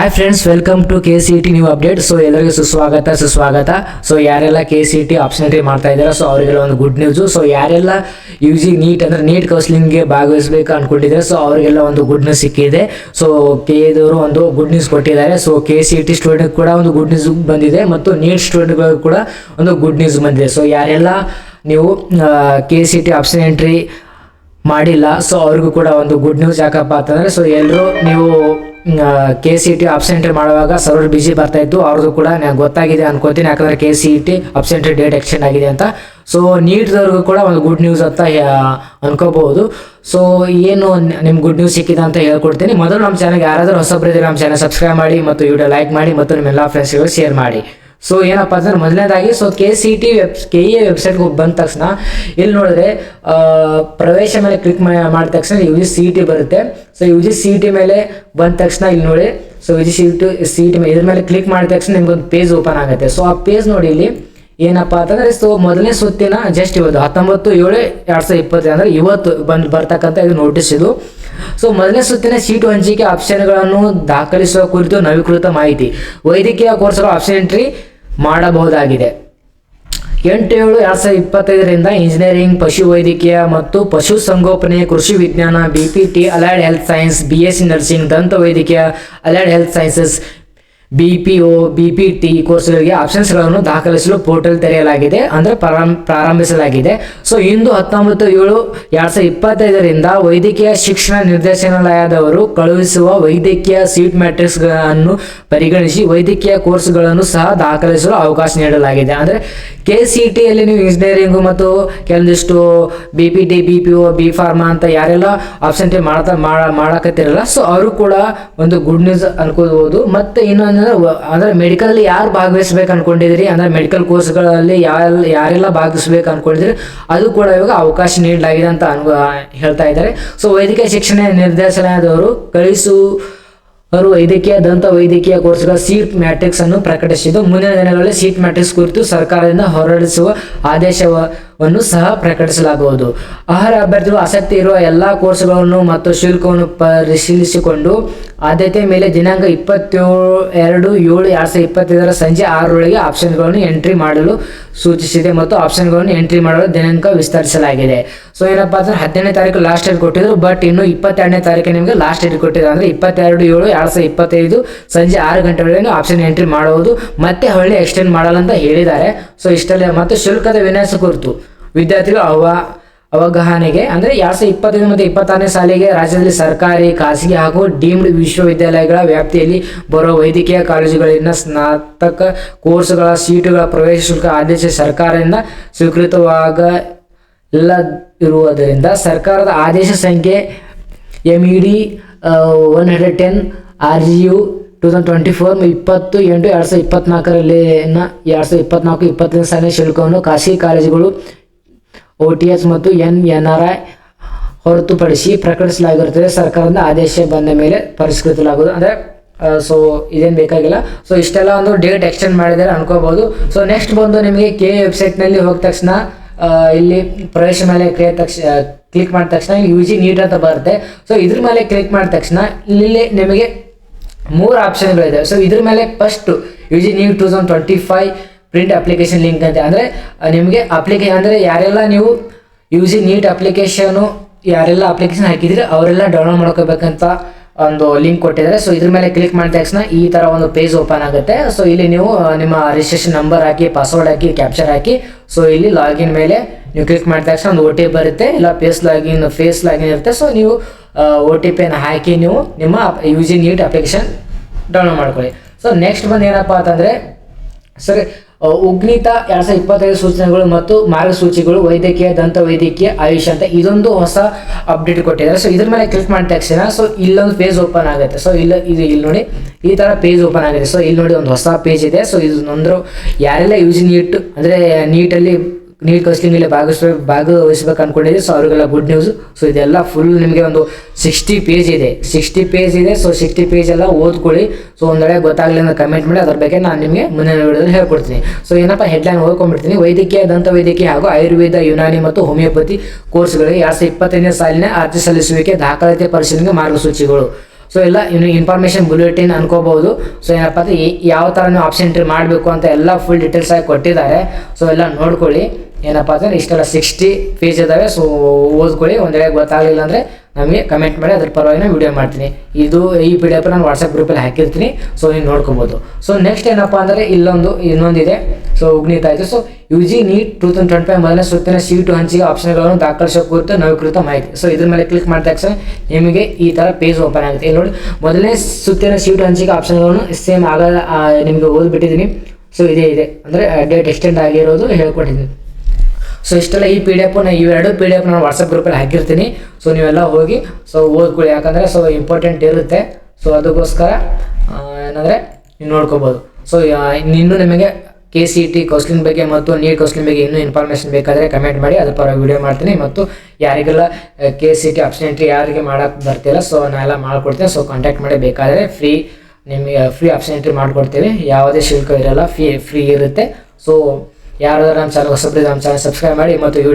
Hi friends, welcome to KCET new update. So ಎಲ್ಲರಿಗೂ ಸುಸ್ವಾಗತ. So ಯಾರೆಲ್ಲ KCET ಆಪ್ಷನ್ ಎಂಟ್ರಿ ಮಾಡ್ತಾ ಇದ್ದಾರೆ, ಸೊ ಅವರಿಗೆಲ್ಲ ಒಂದು ಗುಡ್ ನ್ಯೂಸು. ಸೊ ಯಾರೆಲ್ಲ ನೀಟ್ ಅಂದರೆ ನೀಟ್ ಕೌನ್ಸಿಲಿಂಗ್ಗೆ ಭಾಗವಹಿಸಬೇಕು ಅನ್ಕೊಂಡಿದ್ದಾರೆ, ಸೊ ಅವರಿಗೆಲ್ಲ ಒಂದು ಗುಡ್ ನ್ಯೂಸ್ ಸಿಕ್ಕಿದೆ. ಸೊ KA ಒಂದು ಗುಡ್ ನ್ಯೂಸ್ ಕೊಟ್ಟಿದ್ದಾರೆ. ಸೊ KCET ಸ್ಟೂಡೆಂಟ್ ಕೂಡ ಒಂದು ಗುಡ್ ನ್ಯೂಸ್ ಬಂದಿದೆ ಮತ್ತು ನೀಟ್ ಸ್ಟೂಡೆಂಟ್ಗಳು ಕೂಡ ಒಂದು ಗುಡ್ ನ್ಯೂಸ್ ಬಂದಿದೆ. ಸೊ ಯಾರೆಲ್ಲ ನೀವು KCET ಆಪ್ಷನ್ ಎಂಟ್ರಿ ಮಾಡಿಲ್ಲ, ಸೊ ಅವ್ರಿಗೂ ಕೂಡ ಒಂದು ಗುಡ್ ನ್ಯೂಸ್. ಯಾಕಪ್ಪ ಅಂತಂದರೆ, ಸೊ ಎಲ್ಲರೂ ನೀವು KCET ಆಪ್ಷನ್ ಎಂಟ್ರಿ ಮಾಡುವಾಗ ಸರ್ವರ್ ಬಿಸಿ ಬರ್ತಾ ಇತ್ತು, ಅವ್ರದ್ದು ಕೂಡ ನನಗೆ ಗೊತ್ತಾಗಿದೆ ಅನ್ಕೋತೀನಿ. ಯಾಕಂದರೆ KCET option entry date extend ಆಗಿದೆ ಅಂತ. ಸೊ ನೀಟ್ದವ್ರಿಗೂ ಕೂಡ ಒಂದು ಗುಡ್ ನ್ಯೂಸ್ ಅಂತ ಅನ್ಕೋಬಹುದು. ಸೊ ಏನು ನಿಮ್ಗೆ ಗುಡ್ ನ್ಯೂಸ್ ಸಿಕ್ಕಿದೆ ಅಂತ ಹೇಳ್ಕೊಡ್ತೀನಿ. ಮೊದಲು ನಮ್ಮ ಚಾನಲ್ಗೆ ಯಾರಾದರೂ ಹೊಸಬ್ರಿದ್ರೆ ನಮ್ಮ ಚಾನಲ್ ಸಬ್ಸ್ಕ್ರೈಬ್ ಮಾಡಿ ಮತ್ತು ವಿಡಿಯೋ ಲೈಕ್ ಮಾಡಿ ಮತ್ತು ನಿಮ್ಮೆಲ್ಲ ಫ್ರೆಂಡ್ಸ್ಗಳು ಶೇರ್ ಮಾಡಿ. ಸೊ ಏನಪ್ಪ ಅಂತಂದ್ರೆ, ಮೊದಲನೇದಾಗಿ KCET KE ವೆಬ್ಸೈಟ್ಗೆ ಬಂದ ತಕ್ಷಣ ಇಲ್ಲಿ ನೋಡಿದ್ರೆ ಪ್ರವೇಶ ಮೇಲೆ ಕ್ಲಿಕ್ ಮಾಡಿದ ತಕ್ಷಣ UGCET ಬರುತ್ತೆ. ಸೊ UGCET ಮೇಲೆ ಬಂದ ತಕ್ಷಣ ಇಲ್ಲಿ ನೋಡಿ, ಸೊ UGCET ಇದ್ರ ಮೇಲೆ ಕ್ಲಿಕ್ ಮಾಡಿದ ತಕ್ಷಣ ನಿಮ್ಗೊಂದು ಪೇಜ್ ಓಪನ್ ಆಗುತ್ತೆ. ಸೊ ಆ ಪೇಜ್ ನೋಡಿ ಇಲ್ಲಿ ಏನಪ್ಪ ಅಂತಂದ್ರೆ, ಸೊ ಮೊದಲನೇ ಸುತ್ತಿನ ಜಸ್ಟ್ ಇವತ್ತು 19/7/2020 ಅಂದ್ರೆ ಇವತ್ತು ಬರ್ತಕ್ಕಂಥ ಇದು ನೋಟಿಸ್ ಇದು. ಸೊ ಮೊದಲನೇ ಸುತ್ತಿನ ಸೀಟು ಹಂಚಿಕೆ ಆಪ್ಷನ್ಗಳನ್ನು ದಾಖಲಿಸುವ ಕುರಿತು ನವೀಕೃತ ಮಾಹಿತಿ. ವೈದ್ಯಕೀಯ ಕೋರ್ಸ್ಗಳು ಆಪ್ಷನ್ ಎಂಟ್ರಿ ಮಾಡಬಹುದಾಗಿದೆ. 8/7/2025 ಇಂಜಿನಿಯರಿಂಗ್, ಪಶು ವೈದ್ಯಕೀಯ ಮತ್ತು ಪಶು ಸಂಗೋಪನೆ, ಕೃಷಿ ವಿಜ್ಞಾನ, BPT allied health science, BSc nursing, ದಂತ ವೈದ್ಯಕೀಯ, allied health sciences, BPO, BPT ಕೋರ್ಸ್ಗಳಿಗೆ ಆಪ್ಷನ್ಸ್ಗಳನ್ನು ದಾಖಲಿಸಲು ಪೋರ್ಟಲ್ ತೆರೆಯಲಾಗಿದೆ, ಅಂದರೆ ಪ್ರಾರಂಭಿಸಲಾಗಿದೆ. ಸೊ ಇಂದು 19/7/2025 ವೈದ್ಯಕೀಯ ಶಿಕ್ಷಣ ನಿರ್ದೇಶನಾಲಯದವರು ಕಳುಹಿಸುವ ವೈದ್ಯಕೀಯ ಸೀಟ್ ಮ್ಯಾಟ್ರಿಕ್ಸ್ಗಳನ್ನು ಪರಿಗಣಿಸಿ ವೈದ್ಯಕೀಯ ಕೋರ್ಸ್ಗಳನ್ನು ಸಹ ದಾಖಲಿಸಲು ಅವಕಾಶ ನೀಡಲಾಗಿದೆ. ಅಂದರೆ KCET ಯಲ್ಲಿ ನೀವು ಇಂಜಿನಿಯರಿಂಗು ಮತ್ತು ಕೆಲವೊಂದಿಷ್ಟು BPT, BPO, B.Pharma ಅಂತ ಯಾರೆಲ್ಲ ಆಪ್ಷನ್ ಎಂಟ್ರಿ ಮಾಡಕತ್ತಿರಲ್ಲ, ಸೊ ಅವರು ಕೂಡ ಒಂದು ಗುಡ್ ನ್ಯೂಸ್ ಅನ್ಕೋಬಹುದು. ಮತ್ತೆ ಇನ್ನೊಂದು ಅಂದ್ರೆ ಮೆಡಿಕಲ್ ಯಾರು ಭಾಗವಹಿಸ್ಬೇಕು ಅನ್ಕೊಂಡಿದ್ರಿ, ಅಂದ್ರೆ ಮೆಡಿಕಲ್ ಕೋರ್ಸ್ಗಳಲ್ಲಿ ಯಾರೆಲ್ಲ ಭಾಗವಹಿಸ್ಬೇಕು ಅನ್ಕೊಂಡಿದ್ರಿ ಅದು ಕೂಡ ಇವಾಗ ಅವಕಾಶ ನೀಡಲಾಗಿದೆ ಅಂತ ಹೇಳ್ತಾ ಇದ್ದಾರೆ. ಸೊ ವೈದ್ಯಕೀಯ ಶಿಕ್ಷಣ ನಿರ್ದೇಶನಾಲಯದವರು ವೈದ್ಯಕೀಯ, ದಂತ ವೈದ್ಯಕೀಯ ಕೋರ್ಸ್ಗಳ ಸೀಟ್ ಮ್ಯಾಟ್ರಿಕ್ಸ್ ಅನ್ನು ಪ್ರಕಟಿಸಿದ್ದು, ಮುಂದಿನ ದಿನಗಳಲ್ಲಿ ಸೀಟ್ ಮ್ಯಾಟ್ರಿಕ್ಸ್ ಕುರಿತು ಸರ್ಕಾರದಿಂದ ಹೊರಡಿಸುವ ಆದೇಶವನ್ನು ಸಹ ಪ್ರಕಟಿಸಲಾಗುವುದು. ಆಹಾರ ಅಭ್ಯರ್ಥಿಗಳು ಆಸಕ್ತಿ ಇರುವ ಎಲ್ಲಾ ಕೋರ್ಸ್ಗಳನ್ನು ಮತ್ತು ಶುಲ್ಕವನ್ನು ಪರಿಶೀಲಿಸಿಕೊಂಡು ಆದ್ಯತೆ ಮೇಲೆ ದಿನಾಂಕ 27/7/2025 ಸಂಜೆ 6 ಆಪ್ಷನ್ಗಳನ್ನು ಎಂಟ್ರಿ ಮಾಡಲು ಸೂಚಿಸಿದೆ ಮತ್ತು ಆಪ್ಷನ್ಗಳನ್ನು ಎಂಟ್ರಿ ಮಾಡಲು ದಿನಾಂಕ ವಿಸ್ತರಿಸಲಾಗಿದೆ. ಸೊ ಏನಪ್ಪಾ ಅಂದ್ರೆ 17ನೇ ತಾರೀಕು ಲಾಸ್ಟ್ ಡೇಟ್ ಕೊಟ್ಟಿದ್ರು, ಬಟ್ ಇನ್ನು 22ನೇ ತಾರೀಕು ನಿಮಗೆ ಲಾಸ್ಟ್ ಡೇಟ್ ಕೊಟ್ಟಿದ್ರು. ಅಂದ್ರೆ 22/7/2025 ಸಂಜೆ 6 ಗಂಟೆ ವೇಳೆ ಆಪ್ಷನ್ ಎಂಟ್ರಿ ಮಾಡುವುದು, ಮತ್ತೆ ಹೊಳ್ಳಿ ಎಕ್ಸ್ಟೆಂಡ್ ಮಾಡಲ್ಲ ಅಂತ ಹೇಳಿದ್ದಾರೆ. ಸೊ ಇಷ್ಟಲ್ಲೇ ಮತ್ತು ಶುಲ್ಕದ ವಿನ್ಯಾಸ ಕುರಿತು ವಿದ್ಯಾರ್ಥಿಗಳು ಅವಗಾಹನೆಗೆ ಅಂದ್ರೆ 2025 ಮತ್ತು 2026ನೇ ಸಾಲಿಗೆ ರಾಜ್ಯದಲ್ಲಿ ಸರ್ಕಾರಿ, ಖಾಸಗಿ ಹಾಗೂ ಡೀಮ್ಡ್ ವಿಶ್ವವಿದ್ಯಾಲಯಗಳ ವ್ಯಾಪ್ತಿಯಲ್ಲಿ ಬರುವ ವೈದ್ಯಕೀಯ ಕಾಲೇಜುಗಳಲ್ಲಿನ ಸ್ನಾತಕ ಕೋರ್ಸ್ಗಳ ಸೀಟುಗಳ ಪ್ರವೇಶ ಶುಲ್ಕ ಆದೇಶ ಸರ್ಕಾರದಿಂದ ಸ್ವೀಕೃತವಾಗಲಿರುವುದರಿಂದ ಸರ್ಕಾರದ ಆದೇಶ ಸಂಖ್ಯೆ MED 110 RGU 2024 20/8/2024 2024-25 ಸಾಲಿನ ಶುಲ್ಕವನ್ನು ಖಾಸಗಿ ಕಾಲೇಜುಗಳು, OTS ಮತ್ತು NNRI ಹೊರತುಪಡಿಸಿ ಪ್ರಕಟಿಸಲಾಗಿರುತ್ತದೆ. ಸರ್ಕಾರದ ಆದೇಶ ಬಂದ ಮೇಲೆ ಪರಿಷ್ಕರಿಸಲಾಗುವುದು. ಅಂದರೆ ಸೊ ಇದೇನು ಬೇಕಾಗಿಲ್ಲ. ಸೊ ಇಷ್ಟೆಲ್ಲ ಒಂದು ಡೇಟ್ ಎಕ್ಸ್ಟೆಂಡ್ ಮಾಡಿದರೆ ಅನ್ಕೋಬಹುದು. ಸೊ ನೆಕ್ಸ್ಟ್ ಬಂದು ನಿಮಗೆ KE ವೆಬ್ಸೈಟ್ನಲ್ಲಿ ಹೋದ ತಕ್ಷಣ ಇಲ್ಲಿ ಪ್ರವೇಶ ಮೇಲೆ ಕ್ಲಿಕ್ ಮಾಡಿದ ತಕ್ಷಣ UG ನೀಟ್ ಅಂತ ಬರುತ್ತೆ. ಸೊ ಇದ್ರ ಮೇಲೆ ಕ್ಲಿಕ್ ಮಾಡಿದ ತಕ್ಷಣ ಇಲ್ಲಿ ನಿಮಗೆ 3 ಆಪ್ಷನ್ಗಳಿದೆ. ಸೊ ಇದ್ರ ಮೇಲೆ first UG NEET 2025 print application link ಅಂತ, ಅಂದರೆ ನಿಮಗೆ ಅಪ್ಲಿಕೇಶನ್ ಅಂದರೆ ಯಾರೆಲ್ಲ ನೀವು UG ನೀಟ್ ಯಾರೆಲ್ಲ ಅಪ್ಲಿಕೇಶನ್ ಹಾಕಿದ್ರೆ ಅವರೆಲ್ಲ ಡೌನ್ಲೋಡ್ ಮಾಡ್ಕೋಬೇಕಂತ ಒಂದು ಲಿಂಕ್ ಕೊಟ್ಟಿದ್ದಾರೆ. ಸೊ ಇದ್ರ ಮೇಲೆ ಕ್ಲಿಕ್ ಮಾಡಿದ ತಕ್ಷಣ ಈ ಥರ ಒಂದು ಪೇಜ್ ಓಪನ್ ಆಗುತ್ತೆ. ಸೊ ಇಲ್ಲಿ ನೀವು ನಿಮ್ಮ ರಿಜಿಸ್ಟ್ರೇಷನ್ ನಂಬರ್ ಹಾಕಿ, ಪಾಸ್ವರ್ಡ್ ಹಾಕಿ, ಕ್ಯಾಪ್ಚರ್ ಹಾಕಿ, ಸೊ ಇಲ್ಲಿ ಲಾಗಿನ್ ಮೇಲೆ ನೀವು ಕ್ಲಿಕ್ ಮಾಡಿದ ತಕ್ಷಣ ಒಂದು OTP ಬರುತ್ತೆ, ಇಲ್ಲ ಫೇಸ್ ಲಾಗಿನ್ ಇರುತ್ತೆ. ಸೊ ನೀವು OTPಯನ್ನು ಹಾಕಿ ನೀವು ನಿಮ್ಮ UG ನೀಟ್ ಅಪ್ಲಿಕೇಶನ್ ಡೌನ್ಲೋಡ್ ಮಾಡ್ಕೊಳ್ಳಿ. ಸೊ ನೆಕ್ಸ್ಟ್ ಬಂದು ಏನಪ್ಪ ಅಂತಂದರೆ, ಸರಿ ಉಗ್ನೀತ 2025 ಸೂಚನೆಗಳು ಮತ್ತು ಮಾರ್ಗಸೂಚಿಗಳು ವೈದ್ಯಕೀಯ, ದಂತ ವೈದ್ಯಕೀಯ, ಆಯುಷ್ ಅಂತ ಇದೊಂದು ಹೊಸ ಅಪ್ಡೇಟ್ ಕೊಟ್ಟಿದ್ದಾರೆ. ಸೊ ಇದ್ರ ಮೇಲೆ ಕ್ಲಿಕ್ ಮಾಡಿದ ತಕ್ಷಣ ಸೊ ಇಲ್ಲೊಂದು ಪೇಜ್ ಓಪನ್ ಆಗುತ್ತೆ. ಸೊ ಇಲ್ಲಿ ನೋಡಿ ಈ ಥರ ಪೇಜ್ ಓಪನ್ ಆಗಿದೆ. ಸೊ ಇಲ್ಲಿ ನೋಡಿ ಒಂದು ಹೊಸ ಪೇಜ್ ಇದೆ. ಸೊ ಇದು ಅಂದ್ರೆ ಯಾರೆಲ್ಲ UG ನೀಟ್ ಅಂದರೆ ನೀಟ್ ಕೌನ್ಸಿಲಿಂಗ್ ಭಾಗವಹಿಸ್ಬೇಕು ಅನ್ಕೊಂಡಿದ್ದೀವಿ, ಸೊ ಅವರಿಗೆಲ್ಲ ಗುಡ್ ನ್ಯೂಸ್. ಸೊ ಇದೆಲ್ಲ ಫುಲ್ ನಿಮಗೆ ಒಂದು 60 ಪೇಜ್ ಇದೆ. ಸೊ 60 ಪೇಜ್ ಎಲ್ಲ ಓದ್ಕೊಳ್ಳಿ. ಸೊ ಒಂದು ವೇಳೆ ಗೊತ್ತಾಗಲಿಲ್ಲ ಕಮೆಂಟ್ ಮಾಡಿ, ಅದ್ರ ಬಗ್ಗೆ ನಾನು ನಿಮಗೆ ಮುಂದಿನ ವಿಡಿಯೋದಲ್ಲಿ ಹೇಳ್ಕೊಡ್ತೀನಿ. ಸೊ ಏನಪ್ಪ ಹೆಡ್ಲೈನ್ ಓದ್ಕೊಂಡ್ಬಿಡ್ತೀನಿ. ವೈದ್ಯಕೀಯ, ದಂತ ವೈದ್ಯಕೀಯ ಹಾಗೂ ಆಯುರ್ವೇದ, ಯುನಾನಿ ಮತ್ತು ಹೋಮಿಯೋಪತಿ ಕೋರ್ಸ್ಗಳಿಗೆ 2025ನೇ ಸಾಲಿನ ಅರ್ಜಿ ಸಲ್ಲಿಸುವಿಕೆ, ದಾಖಲಾತಿ ಪರಿಶೀಲನೆ, ಮಾರ್ಗಸೂಚಿಗಳು ಸೊ ಎಲ್ಲ ಇನ್ಫಾರ್ಮೇಷನ್ ಬುಲೆಟಿನ್ ಅನ್ಕೋಬಹುದು. ಸೊ ಏನಪ್ಪ ಅಂದರೆ ಯಾವ ಥರ ನೀವು ಆಪ್ಷನ್ ಎಂಟ್ರಿ ಮಾಡಬೇಕು ಅಂತ ಎಲ್ಲ ಫುಲ್ ಡೀಟೇಲ್ಸ್ ಆಗಿ ಕೊಟ್ಟಿದ್ದಾರೆ. ಸೊ ಎಲ್ಲ ನೋಡ್ಕೊಳ್ಳಿ. ಏನಪ್ಪ ಅಂದರೆ ಇಷ್ಟೆಲ್ಲ 60 ಪೇಜ್ ಇದ್ದಾವೆ. ಸೊ ಓದ್ಕೊಳ್ಳಿ. ಒಂದು ವೇಳೆ ಗೊತ್ತಾಗಲಿಲ್ಲ ಅಂದರೆ ನಮಗೆ ಕಮೆಂಟ್ ಮಾಡಿ, ಅದ್ರ ಪರವಾಗಿ ನಾನು ವಿಡಿಯೋ ಮಾಡ್ತೀನಿ. ಈ PDF ನಾನು ವಾಟ್ಸಪ್ ಗ್ರೂಪಲ್ಲಿ ಹಾಕಿರ್ತೀನಿ. ಸೊ ನೀವು ನೋಡ್ಕೊಬೋದು. ಸೊ ನೆಕ್ಸ್ಟ್ ಏನಪ್ಪ ಅಂದರೆ ಇನ್ನೊಂದಿದೆ. ಸೊ ಉಗ್ನೀತಾಯಿತು. ಸೊ UG NEET 2025 ಮೊದಲನೇ ಸುತ್ತಿನ ಸೀಟು ಹಂಚಿಕೆ ಆಪ್ಷನ್ಗಳನ್ನು ದಾಖಲಿಸುವ ಕುರಿತು ನವೀಕೃತ ಮಾಹಿತಿ. ಸೊ ಇದ್ರ ಮೇಲೆ ಕ್ಲಿಕ್ ಮಾಡಿದ ತಕ್ಷಣ ನಿಮಗೆ ಈ ಥರ ಪೇಜ್ ಓಪನ್ ಆಗುತ್ತೆ. ಇಲ್ಲಿ ನೋಡಿ, ಮೊದಲನೇ ಸುತ್ತಿನ ಸೀಟು ಹಂಚಿಕೆ ಆಪ್ಷನ್ಗಳನ್ನು ಸೇಮ್ ಆಗ ನಿಮಗೆ ಓದ್ಬಿಟ್ಟಿದ್ದೀನಿ. ಸೊ ಇದೆ ಅಂದರೆ ಡೇಟ್ ಎಕ್ಸ್ಟೆಂಡ್ ಆಗಿರೋದು ಹೇಳ್ಕೊಟ್ಟಿದ್ದೀನಿ. ಸೊ ಇಷ್ಟೆಲ್ಲ ಈ ಇವೆರಡು PDF ನಾನು ವಾಟ್ಸಪ್ ಗ್ರೂಪಲ್ಲಿ ಹಾಕಿರ್ತೀನಿ. ಸೊ ನೀವೆಲ್ಲ ಹೋಗಿ ಸೊ ಓದ್ಕೊಳ್ಳಿ. ಯಾಕಂದರೆ ಸೊ ಇಂಪಾರ್ಟೆಂಟ್ ಇರುತ್ತೆ. ಸೊ ಅದಕ್ಕೋಸ್ಕರ ಏನಂದರೆ ನೀವು ನೋಡ್ಕೋಬೋದು. ಸೊ ಇನ್ನೂ ನಿಮಗೆ KCET ಕೌನ್ಸಿಲಿಂಗ್ ಬಗ್ಗೆ ಮತ್ತು ನೀಟ್ ಕೌನ್ಸಿಲಿಂಗ್ ಬಗ್ಗೆ ಇನ್ನೂ ಇನ್ಫಾರ್ಮೇಷನ್ ಬೇಕಾದರೆ ಕಮೆಂಟ್ ಮಾಡಿ, ಅದ್ರ ಪರವಾಗಿ ವಿಡಿಯೋ ಮಾಡ್ತೀನಿ. ಮತ್ತು ಯಾರಿಗೆಲ್ಲ KCET ಆಪ್ಷನ್ ಎಂಟ್ರಿ ಯಾರಿಗೆ ಮಾಡೋಕ್ಕೆ ಬರ್ತಿಲ್ಲ, ಸೊ ನಾನೆಲ್ಲ ಮಾಡ್ಕೊಡ್ತೀನಿ. ಸೊ ಕಾಂಟ್ಯಾಕ್ಟ್ ಮಾಡಿ. ಬೇಕಾದರೆ ನಿಮಗೆ ಫ್ರೀ ಆಪ್ಷನ್ ಎಂಟ್ರಿ ಮಾಡಿಕೊಡ್ತೀವಿ. ಯಾವುದೇ ಶುಲ್ಕ ಇರಲ್ಲ, ಫ್ರೀ ಇರುತ್ತೆ. ಸೊ ಯಾರಾದ್ರೂ ನಮ್ಮ ಚಾನಲ್ ಹೊಸಬ್ರಿದ್ರೆ ನಮ್ಮ ಚಾನಲ್ ಸಬ್ಸ್ಕ್ರೈಬ್ ಮಾಡಿ ಮತ್ತು ವಿಡಿಯೋ